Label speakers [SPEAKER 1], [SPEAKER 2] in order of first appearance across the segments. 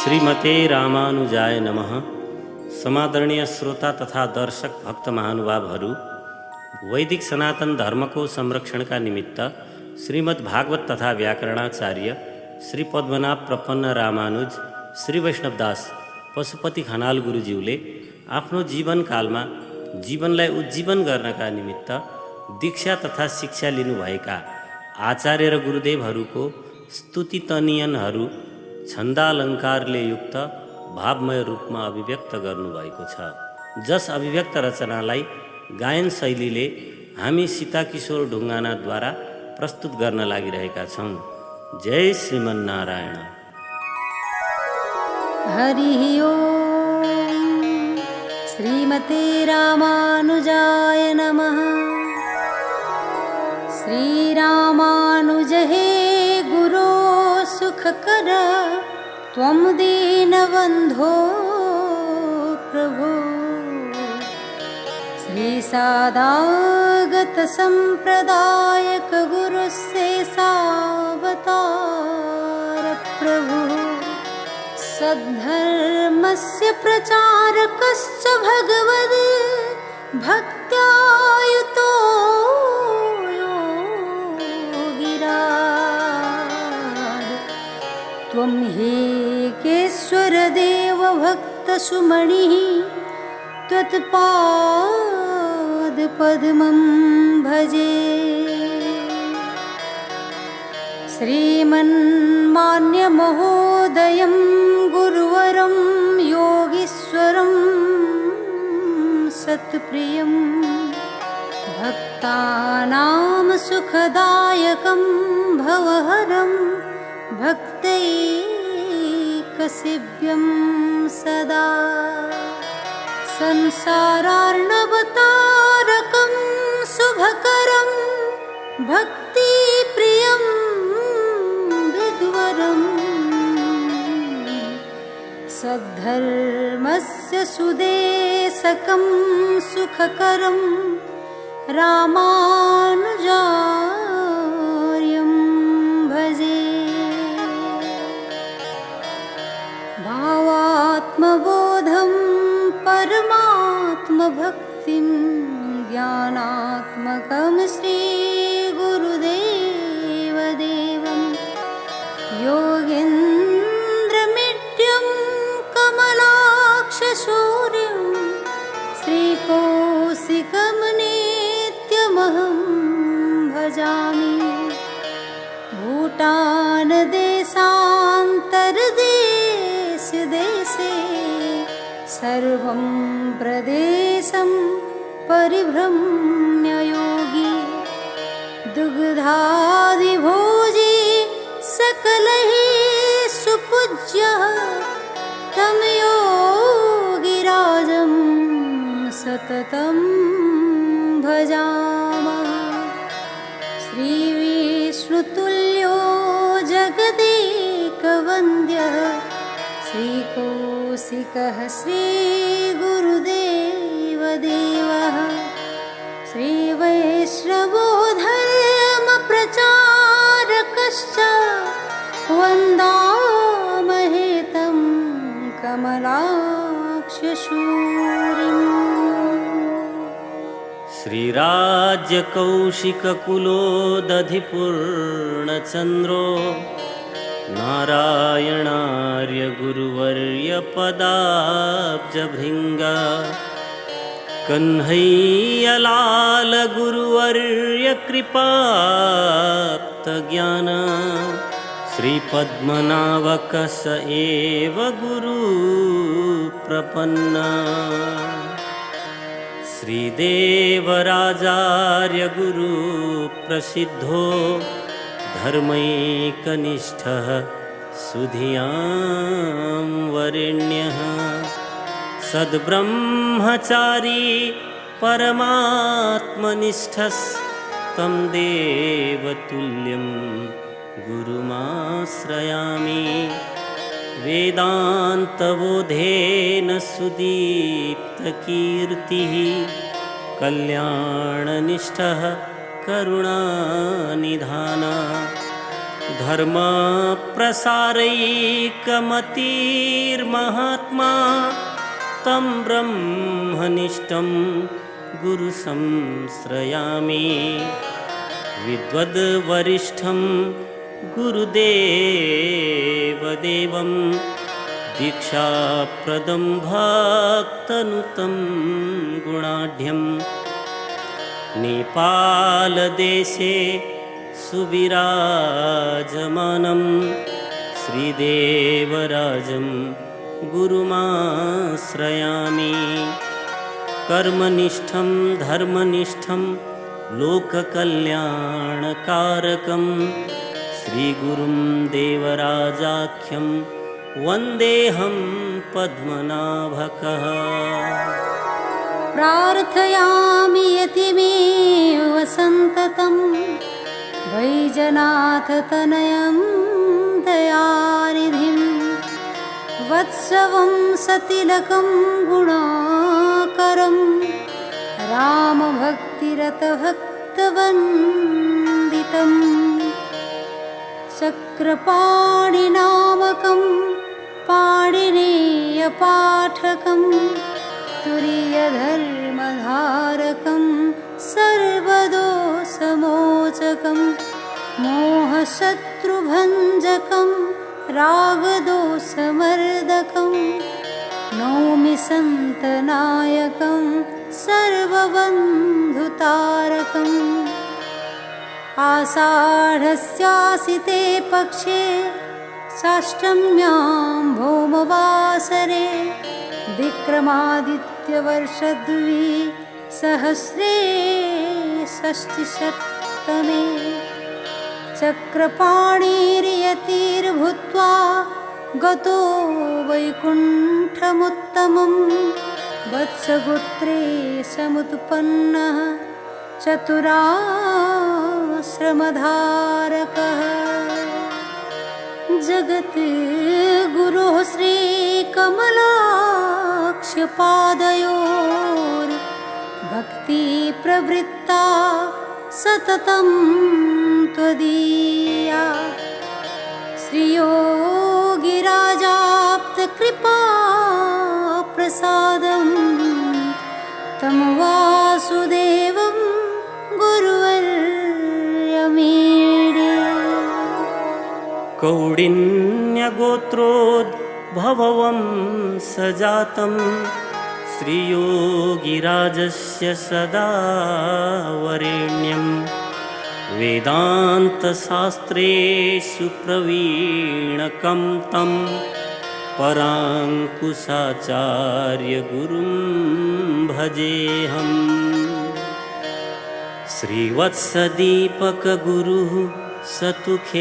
[SPEAKER 1] श्रीमते रामानुजाय नमः। समादरणीय श्रोता तथा दर्शक भक्त महानुभावहरू, वैदिक सनातन धर्मको संरक्षणका निमित्त श्रीमद् भागवत तथा व्याकरणाचार्य श्री पद्मनाभ प्रपन्न रामानुज श्री वैष्णवदास पशुपति खनाल गुरुज्यूले आफ्नो जीवनकालमा जीवनलाई उज्जीवन गर्नका निमित्त दीक्षा तथा शिक्षा लिनुभएका आचार्य र गुरुदेवहरूको स्तुति तनियनहरू छन्दालङ्कारले युक्त भावमय रूपमा अभिव्यक्त गर्नुभएको छ, जस अभिव्यक्त रचनालाई गायन शैलीले हामी सीताकिशोर ढुङ्गानाद्वारा प्रस्तुत गर्न लागिरहेका छौँ। जय श्रीमन्नारायण।
[SPEAKER 2] हरिः ओम। श्रीमते रामानुजाय नमः। श्रीरामानुज हे गुरो सुखकर त्वं दीनबन्धो प्रभो। श्री सादागत संप्रदायक गुरुशेषावतार प्रभु। सद्धर्मस्य प्रचारकश्च भगवद् भक्त्यायुतो योगिराज। त्वं हेकेश्वर देव भक्तसुमणिः त्वत्पादपद्मं भजे। श्रीमन्मान्यमहोदयं गुरुवरं योगीश्वरं सत्प्रियं भक्तानां सुखदायकं भवहरं भक्तैकसेव्यं सदा। संसारार्णवतारकं शुभकरं भक्तिप्रियं विद्वरम्। सद्धर्मस्य सुदेशकं सुखकरं रामानुजार्यं भजे। भावात्मबोधं परमात्मभक्तिं ज्ञानात्मकं श्रीगुरुदेवदेवं योगेन्द्रमीड्यं कमलाक्षसूर्यं श्रीकौशिकं नित्यमहं भजामि। भूटानदेशान्तरदेशे सर्वं प्रदेशं परिभ्रम्य योगी। दुग्धादिभोजी सकलैः सुपूज्यः तं योगिराजं सततं भजामः। श्रीविष्णुतुल्यो जगदेकवन्द्यः श्रीकौशिकः श्रीगुरुदेवदेवः। श्रीवैष्णवो धर्मप्रचारकश्च वन्दामहे तं कमलाक्षसूरिम्।
[SPEAKER 1] श्रीराज्यकौशिककुलोदधिपूर्णचन्द्रो नारायणार्य गुरुवर्यपदाब्जभृङ्ग। कन्हैयलाल गुरुवर्य कृपाप्तज्ञान। श्रीपद्मनाभक स एव गुरुप्रपन्न। श्रीदेवराजार्य गुरुप्रसिद्धो धर्मैकनिष्ठः सुधियां वरेण्यः। सद्ब्रह्मचारी परमात्मनिष्ठस्तं देवतुल्यं गुरुमाश्रयामि। वेदान्तबोधेन सुदीप्तकीर्तिः कल्याणनिष्ठः करुणानिधाना। धर्मप्रसारैकमतिर्महात्मा तं ब्रह्मनिष्ठं गुरुसंश्रयामि विद्वद्वरिष्ठं गुरुदेवदेवं दीक्षाप्रदं भक्तनुतं गुणाढ्यं नेपालदेशे सुविराजमानं श्रीदेवराजं गुरुमाश्रयामि कर्मनिष्ठं धर्मनिष्ठं लोककल्याणकारकं श्रीगुरुं देवराजाख्यं वन्देऽहं पद्मनाभकः
[SPEAKER 2] प्रार्थयामि यतिमेव सन्ततं वैजनाथतनयं दयानिधिं वत्सवं सतिलकं गुणाकरं रामभक्तिरतभक्तवन्दितं चक्रपाणिनामकं पाणिनेयपाठकं तुरीयधर्मधारकं सर्वदोषमोचकं मोहशत्रुभञ्जकं रागदोषमर्दकं नौमि सन्तनायकं सर्वबन्धुतारकम् आषाढस्यासिते पक्षे षष्ठम्यां भौमवासरे विक्रमादित्यवर्षद्विसहस्रे षष्टिषट्तमे चक्रपाणिर्यतिर्भूत्वा गतो वैकुण्ठमुत्तमं वत्सगोत्रे समुत्पन्नः चतुराश्रमधारकः जगद्गुरोः श्रीकमलाक्षपादयोर्भक्तिप्रवृत्ता सततं त्वदीया श्रीयोगिराजाप्तकृपाप्रसादं तं वासुदेवं गुरुवर्यमीडे
[SPEAKER 1] कौडिन्यगोत्रोद्भवं सजातं श्रीयोगिराजस्य सदा वरेण्यं वेदान्तशास्त्रेषु प्रवीणकं तं पराङ्कुशाचार्यगुरुं भजेऽहम् श्रीवत्सदीपकगुरुः सतुखेमराजा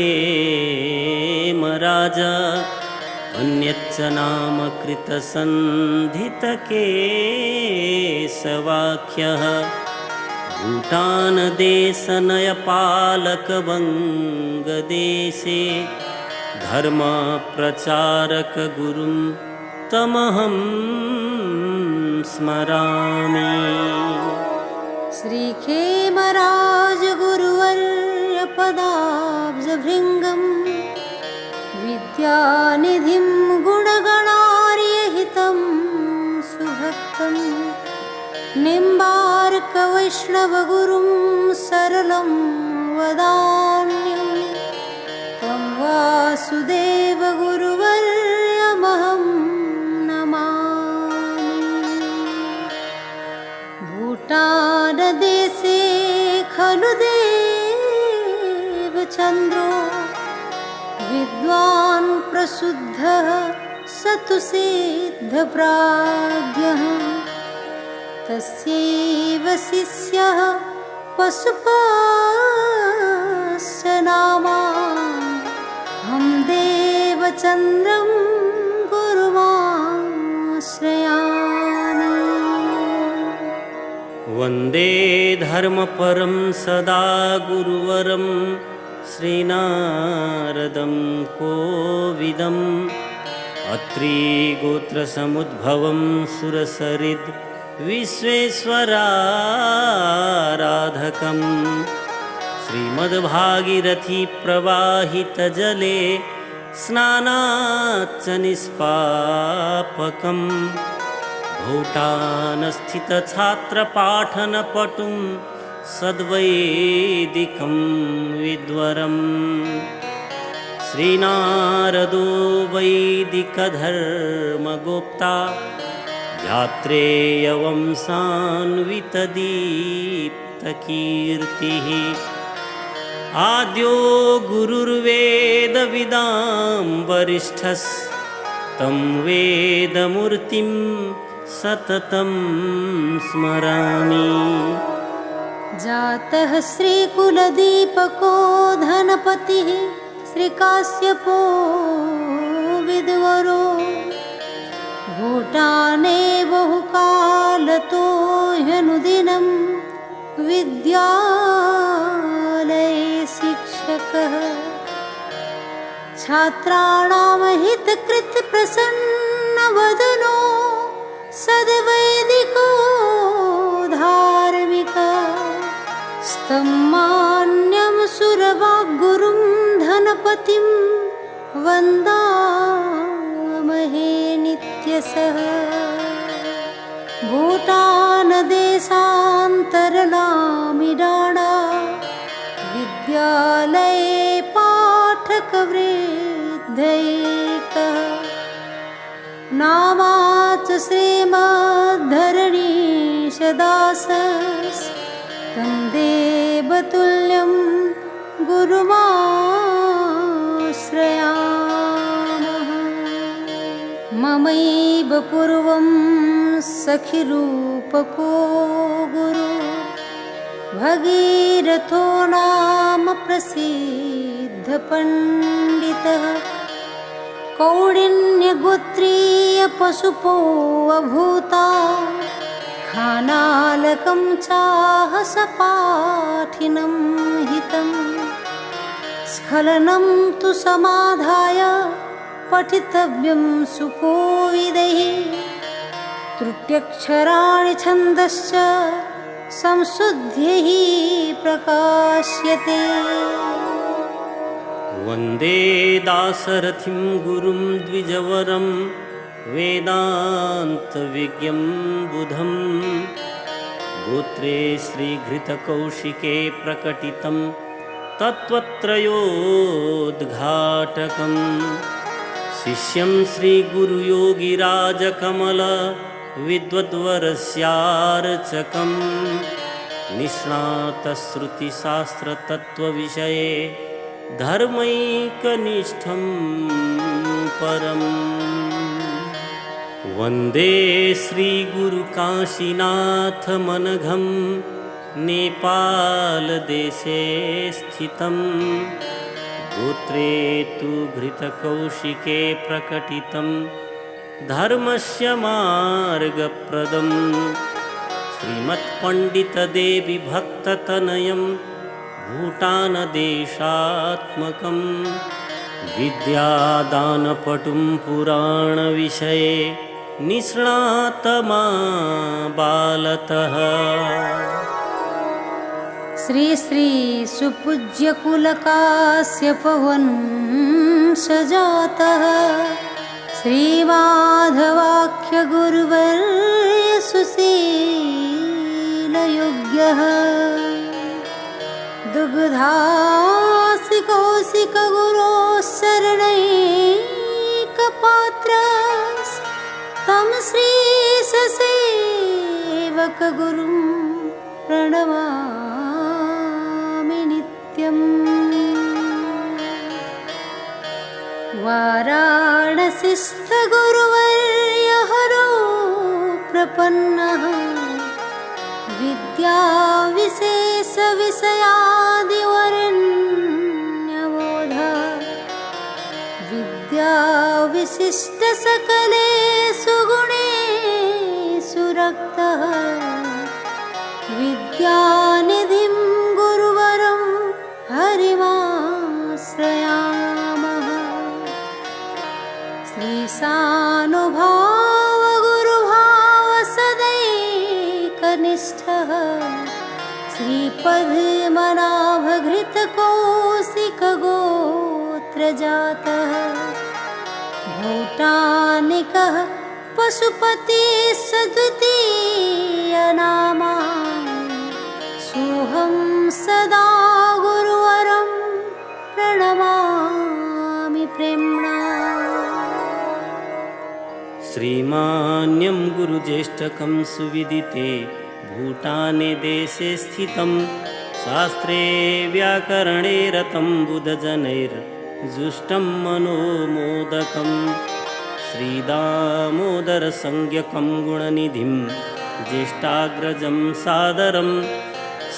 [SPEAKER 1] अन्यच्च नामकृतसन्धितकेशवाख्यः भूटानदेशनयपालकवङ्गदेशे धर्मप्रचारकगुरुं तमहं स्मरामि
[SPEAKER 2] श्रीखेमराजगुरुवर्यपदाब्जभृङ्गं विद्यानिधिं गुणगणार्यहितं सुभक्तं निम्बार्कवैष्णवगुरुं सरलं वदान्यं तं वासुदेवगुरुवर्यमहं नमामि भूटानदेशे खलु देवचन्द्रो विद्वान् प्रशुद्धः सतु सिद्धप्राज्ञः तस्यैव शिष्यः पशुपस्य नामाहं देवचन्द्रं गुरुमाश्रयामि
[SPEAKER 1] वन्दे धर्मपरं सदा गुरुवरं श्रीनारदं कोविदम् अत्रिगोत्रसमुद्भवं सुरसरिद् विश्वेश्वराराधकं श्रीमद्भागीरथी प्रवाहितजले स्नानाच्च निष्पापकम् भूटानस्थितछात्रपाठनपटुं सद्वैदिकं विद्वरम् श्रीनारदो वैदिकधर्मगोप्ता यात्रेयवंशान्वितदीप्तकीर्तिः आद्यो गुरुर्वेदविदां वरिष्ठस्तं वेदमूर्तिं सततं स्मरामि।
[SPEAKER 2] जातः श्रीकुलदीपको धनपतिः श्रीकाश्यपो विद्वरो भूटाने बहुकालतो ह्यनुदिनं विद्यालये शिक्षकः छात्राणां हितकृतप्रसन्नवदनो सद्वैदिको धार्मिकः स्तम्मान्यं सुरवाग्गुरुं धनपतिं वन्दामहे नित्यशः भूटानदेशान्तरलामिडाडा विद्यालये पाठकवृद्धैकः नामाच श्रीमद्धरणीशदासस्तं देवतुल्यं गुरुमाश्रयामः। ममैव पूर्वं सखिरूपको गुरु भगीरथो नाम प्रसिद्धपण्डितः कौण्डिन्यगोत्रीयपशुपो अभूता खानालकं चाह सपाठिनं हितं स्खलनं तु समाधाय पठितव्यं सुकोविदैः त्रुट्यक्षराणि छन्दश्च संशुद्ध्यैः प्रकाश्यते।
[SPEAKER 1] वन्दे दासरथिं गुरुं द्विजवरं वेदान्तविज्ञं बुधं गोत्रे श्रीघृतकौशिके प्रकटितं तत्त्वत्रयोद्घाटकं शिष्यं श्रीगुरुयोगिराजकमल विद्वद्वरस्यार्चकं निष्णातश्रुतिशास्त्रतत्त्वविषये धर्मैकनिष्ठं परम् वन्दे श्रीगुरुकाशीनाथमनघं नेपालदेशे स्थितं गोत्रे तु घृतकौशिके प्रकटितं धर्मस्य मार्गप्रदं श्रीमत्पण्डितदेवीभक्ततनयं भूटानदेशात्मकं विद्यादानपटुं पुराणविषये निष्णातमा बालतः।
[SPEAKER 2] श्री श्री सुपूज्यकुलकाश्यपवंशजातः श्रीमाधवाख्यगुरुवर्य सुशीलयोग्यः दुग्धासिकौशिकगुरोः शरणैकपात्रस्तं श्रीससेवकगुरुं प्रणमामि नित्यम्। वाराणसीस्थगुरुवर्य हरो प्रपन्नः विद्याविशेषविषयादिवरेण्यबोध विद्याविशिष्टसकलेषु गुणेषु रक्तः विद्यानिधिं गुरुवरं हरिमाश्रयामः। श्रीशानुभावगुरुभाव सदैकनिष्ठः श्रीपद्मनाभघृत प्रजातः भूटानिकः पशुपतिः सद्वितीयनामा सोऽहं सदा गुरुवरं प्रणमामि प्रेम्णा।
[SPEAKER 1] श्रीमान्यं गुरुज्येष्ठकं सुविदिते भूटाने देशे स्थितं शास्त्रे व्याकरणे रतं बुधजनैर्जुष्टं मनोमोदकं श्रीदामोदरसंज्ञकं गुणनिधिं ज्येष्ठाग्रजं सादरं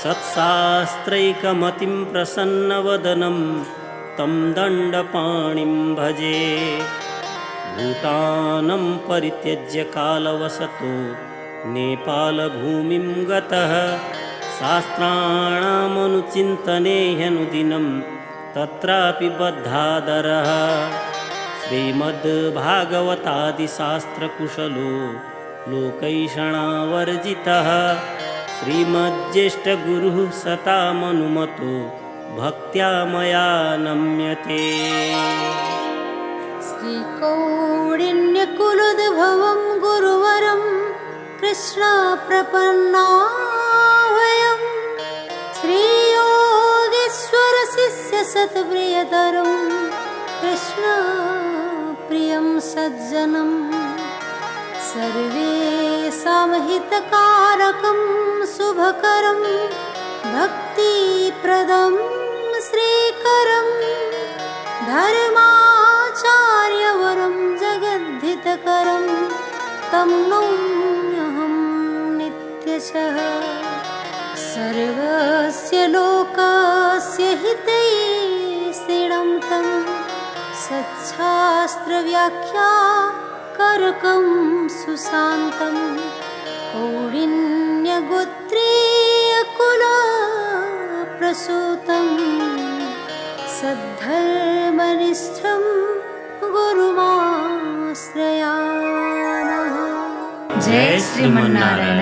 [SPEAKER 1] सत्शास्त्रैकमतिं प्रसन्नवदनं तं दण्डपाणिं भजे। भूटानं परित्यज्य कालवशतो नेपालभूमिं गतः शास्त्राणामनुचिन्तने ह्यनुदिनं तत्रापि बद्धादरः श्रीमद्भागवतादिशास्त्रकुशलो लोकैषणावर्जितः श्रीमज्ज्येष्ठगुरुः सतामनुमतो भक्त्या मया नम्यते।
[SPEAKER 2] श्रीकौडिन्यकुलोद्भवं गुरुवरं कृष्णप्रपन्नाभयं श्रीयोगेश्वरशिष्यसत्प्रियतरं कृष्णप्रियं सज्जनं सर्वेषां हितकारकं शुभकरं भक्तिप्रदं श्रीकरं धर्माचार्यवरं जगद्धितकरं तं नौम्यहं नित्यशः। सर्वस्य लोकस्य हितैषिणं तं सच्छास्त्रव्याख्याकारकं सुशान्तं कौडिन्यगोत्रीयकुलप्रसूतं सद्धर्मनिष्ठं गुरुमाश्रयामः।
[SPEAKER 3] जय श्रीमन्नारायण।